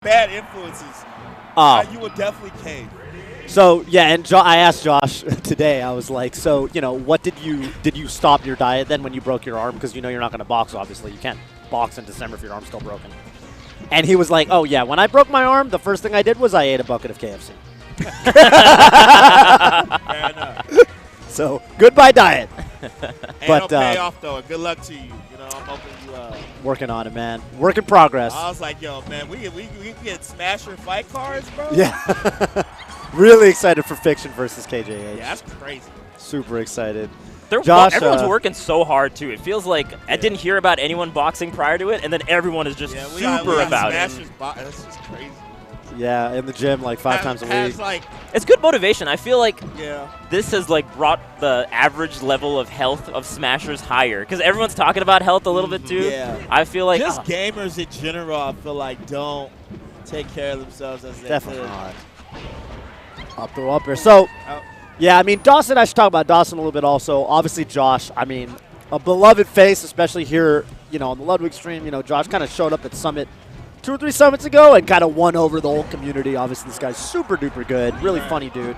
bad influences, you will definitely cave. So yeah, and I asked Josh today. I was like, so what did you stop your diet then when you broke your arm? Because you're not going to box. Obviously, you can't box in December if your arm's still broken. And he was like, oh yeah, when I broke my arm, the first thing I did was I ate a bucket of KFC. Fair enough. So goodbye diet. But it'll pay off though. Good luck to you. I'm hoping you. Working on it, man. Work in progress. I was like, yo, man, we get Smasher fight cards, bro. Yeah. Really excited for Fiction versus KJH. Yeah, that's crazy. Super excited. Josh, everyone's working so hard, too. It feels like I didn't hear about anyone boxing prior to it, and then everyone is just super about it. That's just crazy. Yeah, in the gym like 5 times a week. It's good motivation. I feel like this has brought the average level of health of Smashers higher because everyone's talking about health a little bit too. Yeah. I feel like just gamers in general, I feel like don't take care of themselves as they definitely could. not. Up here. So, yeah, I mean, Dawson, I should talk about Dawson a little bit also. Obviously, Josh, I mean, a beloved face, especially here, on the Ludwig stream. Josh kind of showed up at Summit 2 or 3 summits ago and kind of won over the whole community. Obviously, this guy's super duper good, really funny dude.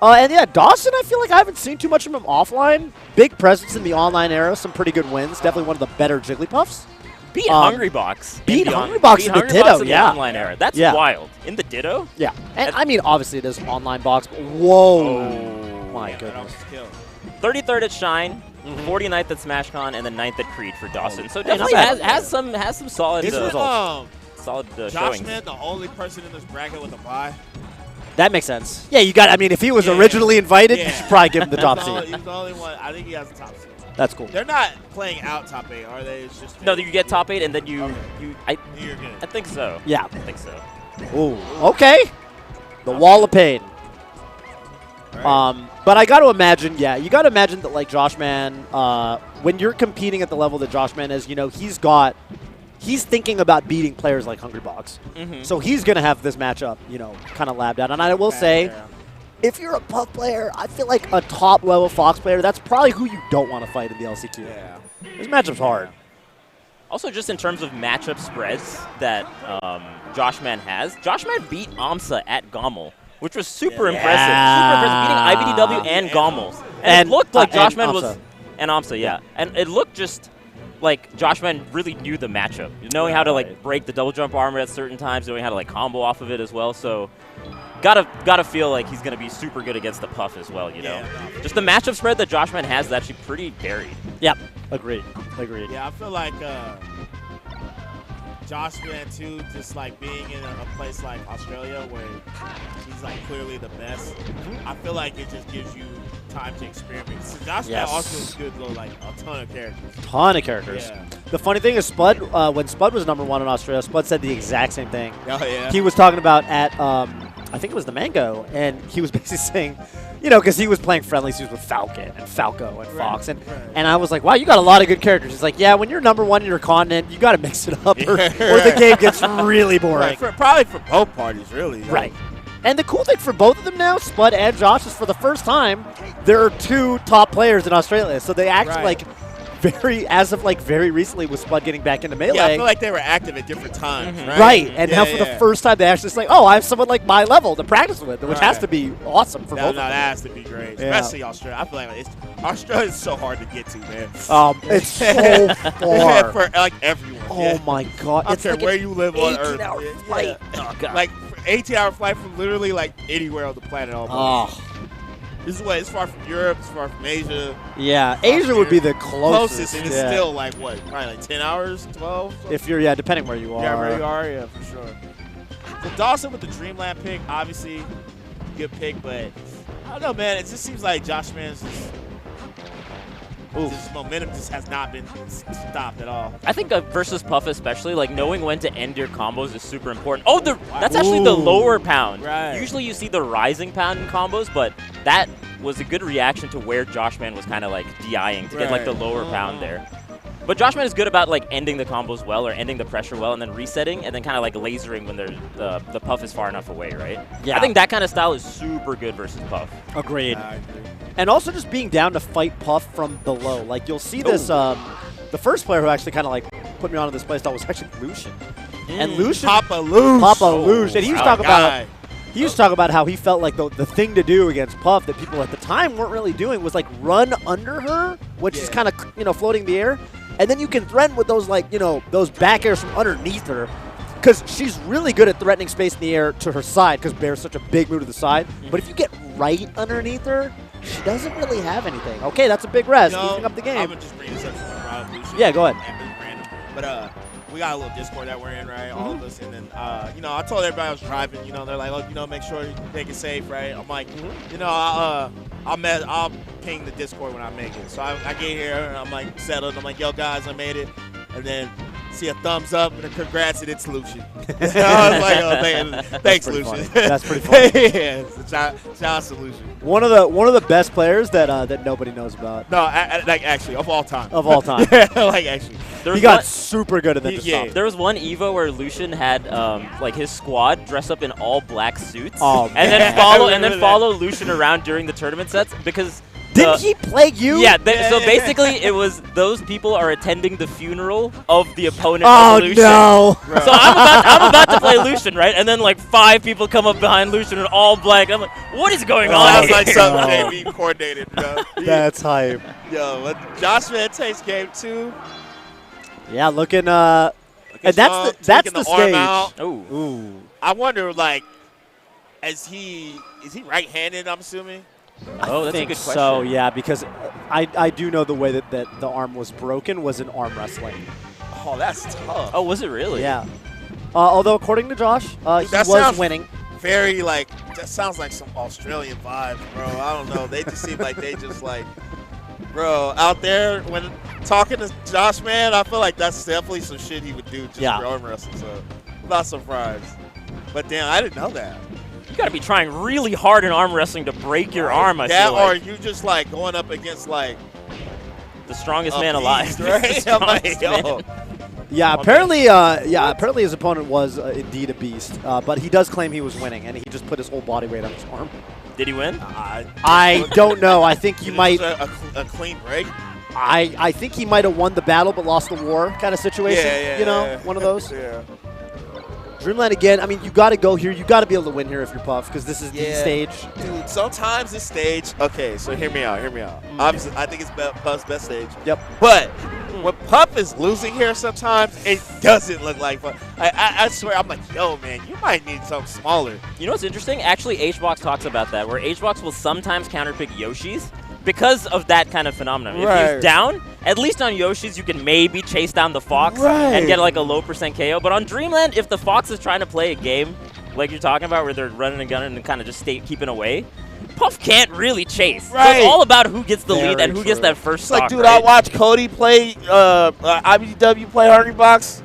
And yeah, Dawson, I feel like I haven't seen too much of him offline. Big presence in the online era, some pretty good wins. Definitely one of the better Jigglypuffs. Beat Hungrybox. Beat Hungrybox in the Ditto, in the online era. That's wild. In the Ditto? Yeah. And I mean, obviously, it is online box, but whoa. My goodness. 33rd at Shine. 49th at SmashCon and then 9th at Creed for Dawson. So definitely has some solid results. Solid Josh showings. Man, the only person in this bracket with a bye. That makes sense. Yeah, if he was originally invited, you should probably give him the top seed. He's the only one. I think he has the top seed. That's cool. They're not playing out top 8, are they? It's just no, you get top 8 and then you're good. I think so. Yeah. I think so. Ooh, okay. The Wall of Pain. Right. But I got to imagine, you got to imagine that Josh Man, when you're competing at the level that Josh Man is, he's thinking about beating players like Hungrybox. So he's going to have this matchup, kind of labbed out. And I will say, if you're a Puff player, I feel like a top-level Fox player, that's probably who you don't want to fight in the LCQ. Yeah. This matchup's hard. Also, just in terms of matchup spreads that Josh Man has, Josh Man beat AMSA at Gommel, which was super impressive. Super impressive, beating IBDW and Gommel. And it looked like Josh Man was... And AMSA, yeah. And it looked just like Josh Man really knew the matchup. Knowing how to break the double jump armor at certain times, knowing how to combo off of it as well. So gotta feel like he's gonna be super good against the Puff as well, Just the matchup spread that Josh Man has is actually pretty varied. Yep. Agreed. Yeah, I feel like Josh Man too, just being in a place like Australia where he's clearly the best. I feel like it just gives you time to experiment. So Josh Man also is good though, a ton of characters. Yeah. The funny thing is Spud, when Spud was #1 in Australia, Spud said the exact same thing. Oh yeah. He was talking about at I think it was the Mango, and he was basically saying, because he was playing friendlies, he was with Falcon and Falco and Fox, and I was like, wow, you got a lot of good characters. He's like, yeah, when you're #1 in your continent, you got to mix it up, or the game gets really boring. Probably for both parties, really. Right. And the cool thing for both of them now, Spud and Josh, is for the first time, there are 2 top players in Australia. So they actually, very recently with Spud getting back into Melee. Yeah, I feel like they were active at different times, right? Right, and now for the first time, they actually say, oh, I have someone my level to practice with, which has to be awesome for both of them. That has to be great, especially Australia. I feel like Australia is so hard to get to, man. It's so far. For everyone. Oh, my God. I don't care where you live on Earth. 18-hour flight. Oh, God. 18-hour flight from literally anywhere on the planet almost. This is it's far from Europe, it's far from Asia. Yeah, Asia would be the closest. And it's still probably 10 hours, 12? If you're, depending where you are. Yeah, where you are, for sure. So Dawson with the Dreamland pick, obviously, good pick, but I don't know, man. It just seems like Josh Man's this momentum just has not been stopped at all. I think versus Puff especially, knowing when to end your combos is super important. Oh, that's actually the lower pound. Right. Usually you see the rising pound in combos, but that was a good reaction to where Josh Man was kind of DIing to get the lower pound there. But Josh Man is good about ending the combos well or ending the pressure well and then resetting and then kind of lasering when the Puff is far enough away, right? Yeah. I think that kind of style is super good versus Puff. Agreed. I agree. And also just being down to fight Puff from below. You'll see this, the first player who actually kind of put me onto this playstyle was actually Lucian. And Lucian, Papa Lucian. And he was talking about he was talking about how he felt like the thing to do against Puff that people at the time weren't really doing was like run under her, which is kind of floating in the air, and then you can threaten with those those back airs from underneath her, because she's really good at threatening space in the air to her side because Bear's such a big move to the side. But if you get right underneath her, she doesn't really have anything. Okay, that's a big rest. Easing up the game. I'm gonna just bring this up to Lucian. Yeah, go ahead. Random. But we got a little Discord that we're in, right? All of us, and then I told everybody I was driving. They're like, oh, make sure you make it safe, right? I'm like, I'll ping the Discord when I make it. So I get here, and I'm like settled. I'm like, yo guys, I made it, and then see a thumbs up and a congrats, and it's Lucian. I was like, oh man, thanks, Lucian. That's pretty funny. Yeah, shout out to Lucian. One of the best players that nobody knows about. No, actually, of all time. Of all time. Actually. He got super good at that. Yeah. There was one Evo where Lucian had his squad dress up in all black suits, and then follow Lucian around during the tournament sets because. Didn't he play you? Yeah, so basically it was those people are attending the funeral of the opponent of Lucian. No. So I'm about to play Lucian, right? And then 5 people come up behind Lucian in all black. I'm like, what is going on? Sounds like something can't be coordinated. That's hype. Yo, Josh Van takes game 2. Yeah, looking and that's the stage. Out. Ooh. I wonder is he right-handed, I'm assuming? Oh, that's I think a good question. so, yeah, because I do know the way that the arm was broken was in arm wrestling. Oh, that's tough. Oh, was it really? Yeah. Although according to Josh, he was winning. Very that sounds like some Australian vibes, bro. I don't know. They just seem like they just bro, out there when talking to Josh, man, I feel like that's definitely some shit he would do just for arm wrestling. So I'm not surprised. But damn, I didn't know that. You got to be trying really hard in arm wrestling to break your arm, I feel or like. you just going up against the strongest man alive. Right? I'm like, yo. Yeah, apparently his opponent was indeed a beast, but he does claim he was winning, and he just put his whole body weight on his arm. Did he win? I don't know. I think he might a clean break. I think he might have won the battle but lost the war kind of situation. One of those. Yeah. Dreamland again. I mean, you got to go here. You got to be able to win here if you're Puff, because this is the stage. Dude, sometimes this stage. Okay, so hear me out. Obviously, I think it's Puff's best stage. Yep. But when Puff is losing here, sometimes it doesn't look like fun. I swear, I'm like, yo, man, you might need something smaller. You know what's interesting? Actually, HBox talks about that, where HBox will sometimes counterpick Yoshi's because of that kind of phenomenon. Right. If he's down, at least on Yoshi's, you can maybe chase down the Fox and get a low % KO. But on Dreamland, if the Fox is trying to play a game like you're talking about, where they're running and gunning and kind of just keeping away, Puff can't really chase. Right. So it's all about who gets the lead and who gets that first stock. Dude, I watch Cody play IBDW play Hungry Box.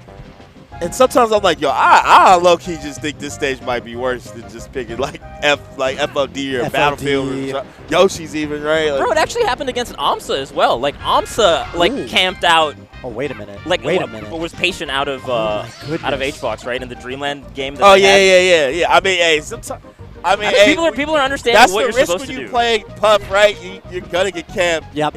And sometimes I'm like, yo, I low-key just think this stage might be worse than just picking FOD or Battlefield or Yoshi's even, right? Bro, it actually happened against AMSA as well. AMSA camped out. Oh, wait a minute. Wait a minute. Was patient out of HBox, right, in the Dreamland game. Yeah. I mean, hey, sometimes. People are understanding what you're supposed to do. That's the risk when you play Puff, right? You're gonna get camped. Yep.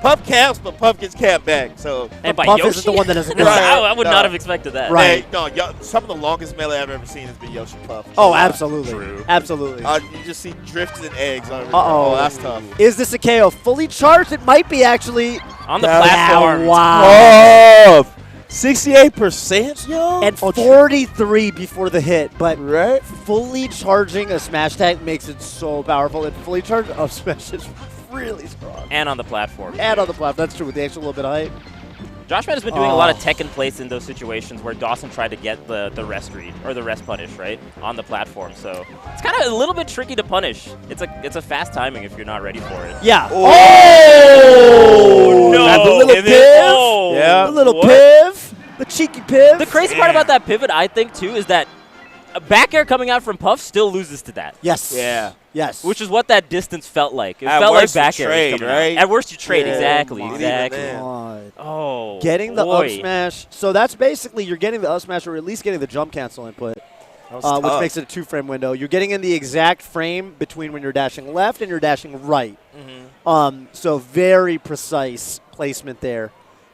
Puff camps, but Puff gets camped back. So and by Puff Yoshi, isn't the one that doesn't. I would not have expected that. Right. Hey, some of the longest melee I've ever seen has been Yoshi Puff. Oh, absolutely. True. Absolutely. You just see drifts and eggs. Uh-oh. Oh, that's tough. Is this a KO fully charged? It might be actually on the platform. Wow. Oh, 68%, yo. And 43 before the hit, but right? Fully charging a smash tag makes it so powerful. And fully charged up smash is really strong. And on the platform. That's true, with the extra little bit of height. Joshman has been doing a lot of tech in place in those situations where Dawson tried to get the rest read or the rest punish, right, on the platform. So it's kind of a little bit tricky to punish. It's a fast timing if you're not ready for it. Yeah. Oh, no! That's a little piv. Yeah. A little piv. The cheeky piv. The crazy part about that pivot, I think, too, is that a back air coming out from Puff still loses to that. Yes. Yeah. Yes. Which is what that distance felt like. It At felt like worst back you air trade, was coming right? out. At worst, you trade. Yeah, Exactly. even Exactly. then. God. Oh, getting the boy. up smash. So that's basically you're getting the up smash, or at least getting the jump cancel input, which makes it a 2-frame window. You're getting in the exact frame between when you're dashing left and you're dashing right. Mm-hmm. So very precise placement there.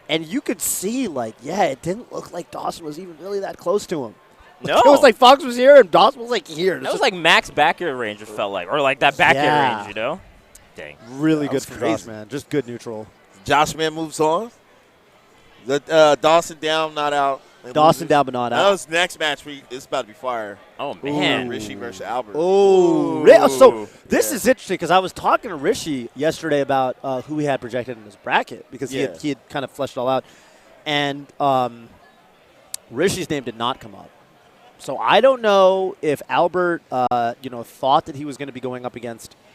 And you could see, like, it didn't look like Dawson was even really that close to him. No. It was like Fox was here and Dawson was like here. That was like max back air range, it felt like. Or like that back air range, Dang. Really That good was for crazy. Josh, man. Just good neutral. Josh Man moves on. The Dawson down, not out. They Dawson lose. down but not That out. was next match. It's about to be fire. Oh, man. Rishi versus Albert. Oh, so this is interesting because I was talking to Rishi yesterday about who he had projected in his bracket because he had kind of fleshed it all out. And Rishi's name did not come up. So I don't know if Albert, thought that he was going to be going up against